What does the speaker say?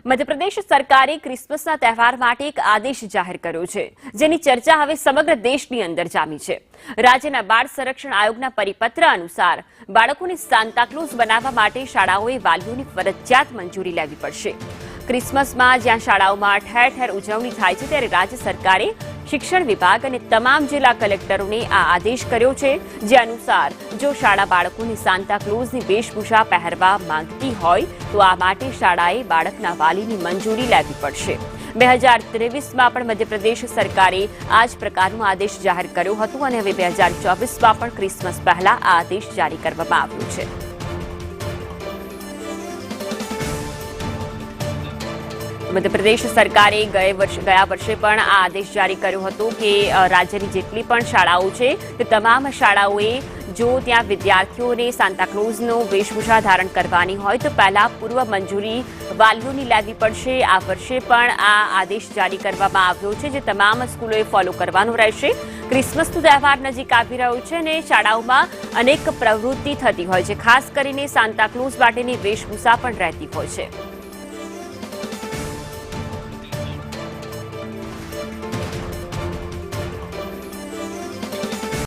મધ્યપ્રદેશ સરકારે ક્રિસમસના તહેવાર માટે એક આદેશ જાહેર કર્યો છે, જેની ચર્ચા હવે સમગ્ર દેશની અંદર જામી છે। રાજ્યના બાળ સંરક્ષણ આયોગના પરિપત્ર અનુસાર બાળકોને સાન્તાક્લોઝ બનાવવા માટે શાળાઓએ વાલીઓની ફરજિયાત મંજૂરી લેવી પડશે। ક્રિસમસમાં જ્યાં શાળાઓમાં ઠેર ઠેર ઉજવણી થાય છે, ત્યારે રાજ્ય સરકારે શિક્ષણ વિભાગ અને તમામ જિલ્લા કલેક્ટરોને આ આદેશ કર્યો છે, જે અનુસાર જો શાળા બાળકોને સાન્તાક્લોઝની વેશભૂષા પહેરવા માંગતી હોય તો આ માટે શાળાએ બાળકના વાલીની મંજૂરી લેવી પડશે। 2023માં પણ મધ્યપ્રદેશ સરકારે આ જ પ્રકારનો આદેશ જાહેર કર્યો હતો અને હવે 2024માં પણ ક્રિસમસ પહેલા આ આદેશ જારી કરવામાં આવ્યો છે। મધ્યપ્રદેશ સરકારે ગયા વર્ષે પણ આ આદેશ જારી કર્યો હતો કે રાજ્યની જેટલી પણ શાળાઓ છે તે તમામ શાળાઓએ જો ત્યાં વિદ્યાર્થીઓને સાન્તાક્લોઝનો વેશભૂષા ધારણ કરવાની હોય તો પહેલા પૂર્વ મંજૂરી વાલીઓની લેવી પડશે। આ વર્ષે પણ આ આદેશ જારી કરવામાં આવ્યો છે, જે તમામ સ્કૂલોએ ફોલો કરવાનો રહેશે। ક્રિસમસનો તહેવાર નજીક આવી રહ્યો છે અને શાળાઓમાં અનેક પ્રવૃત્તિ થતી હોય છે, ખાસ કરીને સાન્તાક્લોઝ માટેની વેશભૂષા પણ રહેતી હોય છે।